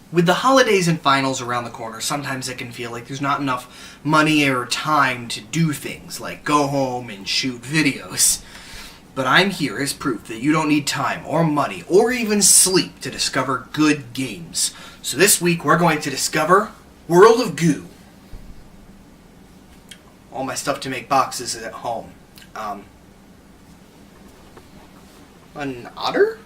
With the holidays and finals around the corner, sometimes it can feel like there's not enough money or time to do things like go home and shoot videos. But I'm here as proof that you don't need time or money or even sleep to discover good games. So this week we're going to discover World of Goo. All my stuff to make boxes is at home. An otter?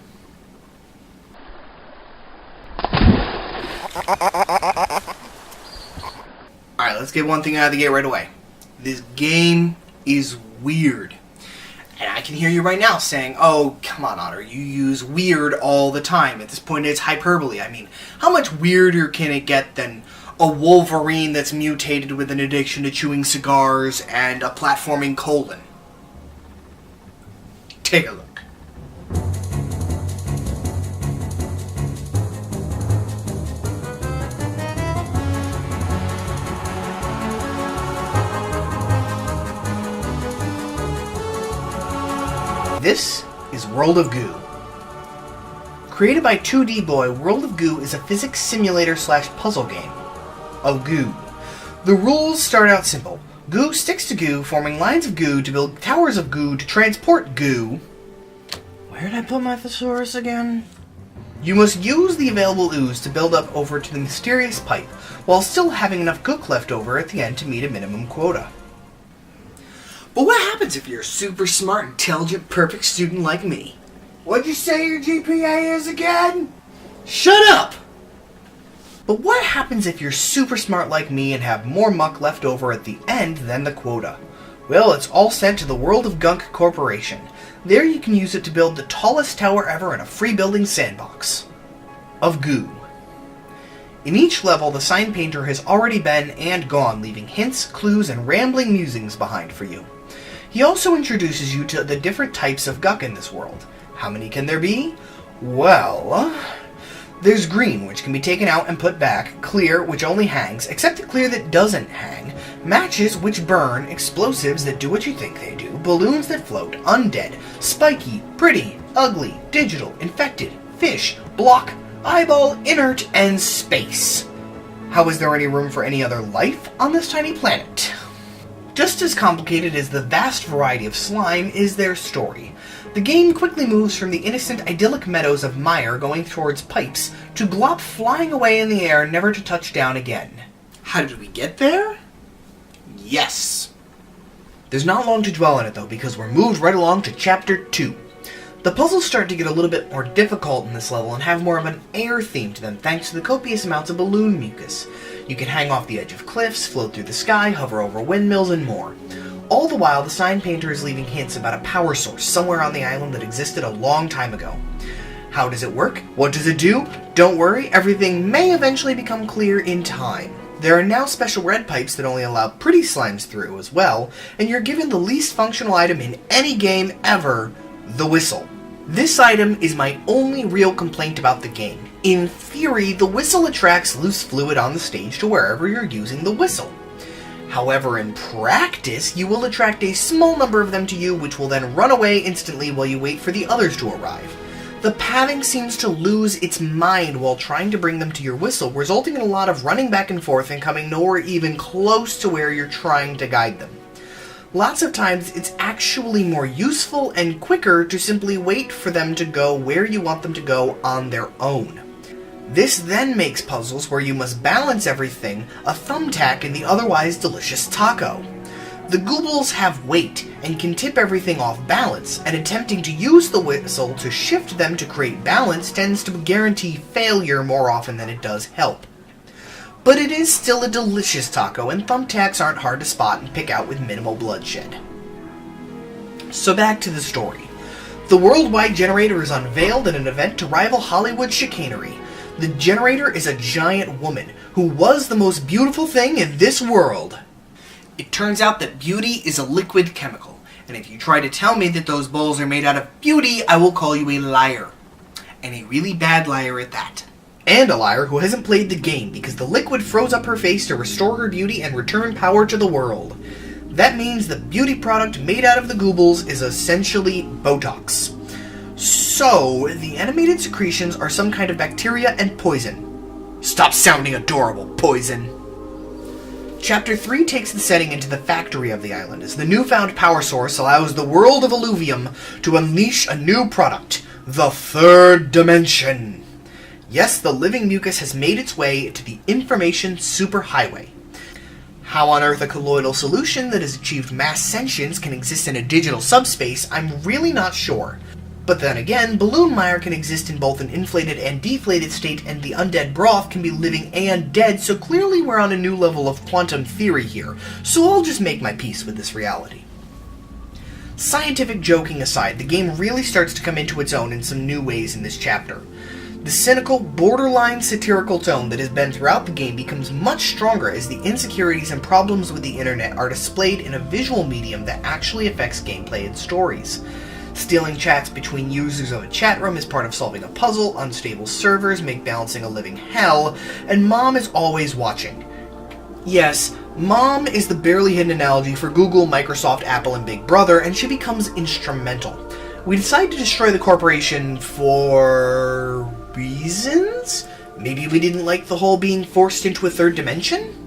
Alright, let's get one thing out of the gate right away. This game is weird. And I can hear you right now saying, oh, come on, Otter, you use weird all the time. At this point, it's hyperbole. I mean, how much weirder can it get than a Wolverine that's mutated with an addiction to chewing cigars and a platforming colon? Take a look. This is World of Goo. Created by 2D Boy, World of Goo is a physics simulator / puzzle game of goo. The rules start out simple. Goo sticks to goo, forming lines of goo to build towers of goo to transport goo. Where did I put my thesaurus again? You must use the available ooze to build up over to the mysterious pipe, while still having enough gook left over at the end to meet a minimum quota. But what happens if you're a super smart, intelligent, perfect student like me? What'd you say your GPA is again? Shut up! But what happens if you're super smart like me and have more muck left over at the end than the quota? Well, it's all sent to the World of Gunk Corporation. There you can use it to build the tallest tower ever in a free building sandbox of goo. In each level, the sign painter has already been and gone, leaving hints, clues, and rambling musings behind for you. He also introduces you to the different types of guck in this world. How many can there be? Well, there's green, which can be taken out and put back, clear, which only hangs, except the clear that doesn't hang, matches, which burn, explosives that do what you think they do, balloons that float, undead, spiky, pretty, ugly, digital, infected, fish, block, eyeball, inert, and space. How is there any room for any other life on this tiny planet? Just as complicated as the vast variety of slime is their story. The game quickly moves from the innocent, idyllic meadows of mire going towards pipes to glop flying away in the air, never to touch down again. How did we get there? Yes. There's not long to dwell on it though, because we're moved right along to Chapter 2. The puzzles start to get a little bit more difficult in this level and have more of an air theme to them thanks to the copious amounts of balloon mucus. You can hang off the edge of cliffs, float through the sky, hover over windmills, and more. All the while, the sign painter is leaving hints about a power source somewhere on the island that existed a long time ago. How does it work? What does it do? Don't worry, everything may eventually become clear in time. There are now special red pipes that only allow pretty slimes through as well, and you're given the least functional item in any game ever, the whistle. This item is my only real complaint about the game. In theory, the whistle attracts loose fluid on the stage to wherever you're using the whistle. However, in practice, you will attract a small number of them to you, which will then run away instantly while you wait for the others to arrive. The padding seems to lose its mind while trying to bring them to your whistle, resulting in a lot of running back and forth and coming nowhere even close to where you're trying to guide them. Lots of times, it's actually more useful and quicker to simply wait for them to go where you want them to go on their own. This then makes puzzles where you must balance everything a thumbtack in the otherwise delicious taco. The goobles have weight and can tip everything off balance, and attempting to use the whistle to shift them to create balance tends to guarantee failure more often than it does help. But it is still a delicious taco, and thumbtacks aren't hard to spot and pick out with minimal bloodshed. So back to the story. The worldwide generator is unveiled in an event to rival Hollywood chicanery. The generator is a giant woman, who was the most beautiful thing in this world. It turns out that beauty is a liquid chemical, and if you try to tell me that those bowls are made out of beauty, I will call you a liar. And a really bad liar at that. And a liar who hasn't played the game, because the liquid froze up her face to restore her beauty and return power to the world. That means the beauty product made out of the goobles is essentially Botox. So, the animated secretions are some kind of bacteria and poison. Stop sounding adorable, Poison. Chapter 3 takes the setting into the factory of the island, as the newfound power source allows the world of Illuvium to unleash a new product, the Third Dimension. Yes, the living mucus has made its way to the information superhighway. How on earth a colloidal solution that has achieved mass sentience can exist in a digital subspace, I'm really not sure. But then again, balloon mire can exist in both an inflated and deflated state, and the undead broth can be living and dead, so clearly we're on a new level of quantum theory here, so I'll just make my peace with this reality. Scientific joking aside, the game really starts to come into its own in some new ways in this chapter. The cynical, borderline satirical tone that has been throughout the game becomes much stronger as the insecurities and problems with the internet are displayed in a visual medium that actually affects gameplay and stories. Stealing chats between users of a chat room is part of solving a puzzle, unstable servers make balancing a living hell, and Mom is always watching. Yes, Mom is the barely hidden analogy for Google, Microsoft, Apple, and Big Brother, and she becomes instrumental. We decide to destroy the corporation for reasons? Maybe we didn't like the whole being forced into a third dimension?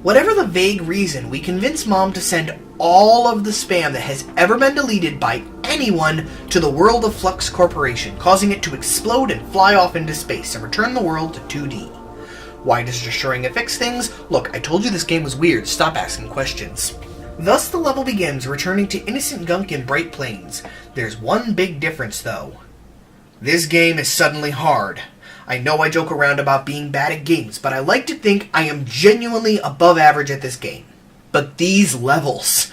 Whatever the vague reason, we convince Mom to send all of the spam that has ever been deleted by anyone to the World of Flux Corporation, causing it to explode and fly off into space and return the world to 2D. Why does destroying it fix things? Look, I told you this game was weird, stop asking questions. Thus the level begins, returning to innocent gunk in Bright Plains. There's one big difference though. This game is suddenly hard. I know I joke around about being bad at games, but I like to think I am genuinely above average at this game. But these levels,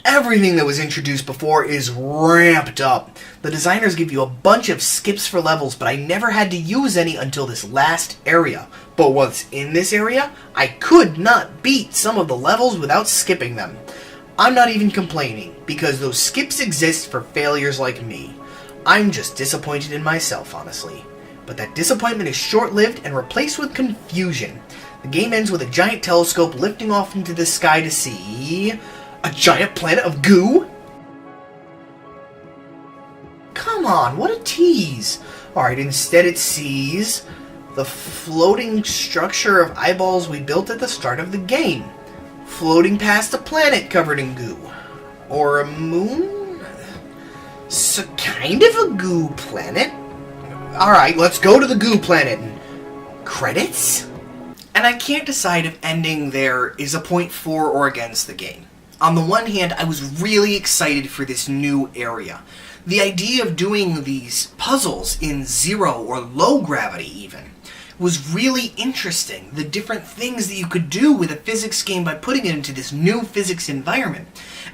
everything that was introduced before is ramped up. The designers give you a bunch of skips for levels, but I never had to use any until this last area. But once in this area, I could not beat some of the levels without skipping them. I'm not even complaining, because those skips exist for failures like me. I'm just disappointed in myself, honestly. But that disappointment is short-lived and replaced with confusion. The game ends with a giant telescope lifting off into the sky to see a giant planet of goo? Come on, what a tease! Alright, instead it sees the floating structure of eyeballs we built at the start of the game, floating past a planet covered in goo. Or a moon? So kind of a goo planet. Alright, let's go to the goo planet. Credits? And I can't decide if ending there is a point for or against the game. On the one hand, I was really excited for this new area. The idea of doing these puzzles in zero or low gravity even was really interesting. The different things that you could do with a physics game by putting it into this new physics environment.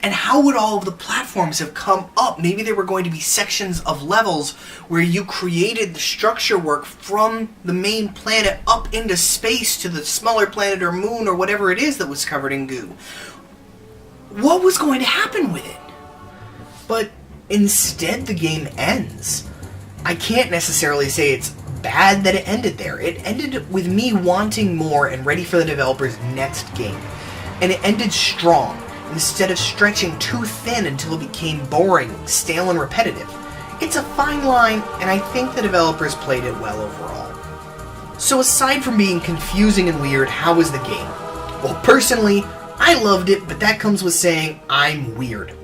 And how would all of the platforms have come up? Maybe there were going to be sections of levels where you created the structure work from the main planet up into space to the smaller planet or moon or whatever it is that was covered in goo. What was going to happen with it? But instead the game ends. I can't necessarily say it's bad that it ended there. It ended with me wanting more and ready for the developer's next game. And it ended strong, instead of stretching too thin until it became boring, stale, and repetitive. It's a fine line, and I think the developers played it well overall. So aside from being confusing and weird, how was the game? Well, personally, I loved it, but that comes with saying I'm weird.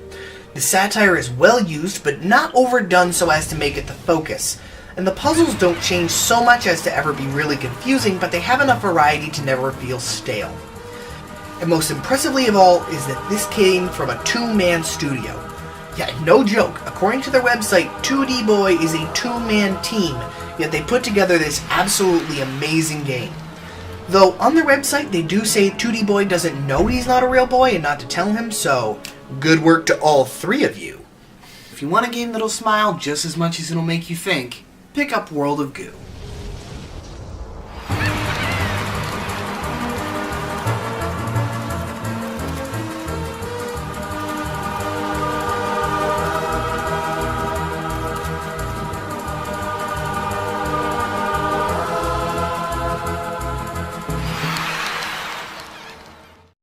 The satire is well used, but not overdone so as to make it the focus. And the puzzles don't change so much as to ever be really confusing, but they have enough variety to never feel stale. And most impressively of all is that this came from a two-man studio. Yeah, no joke. According to their website, 2D Boy is a two-man team, yet they put together this absolutely amazing game. Though on their website they do say 2D Boy doesn't know he's not a real boy and not to tell him, so good work to all three of you. If you want a game that'll smile just as much as it'll make you think, pick up World of Goo.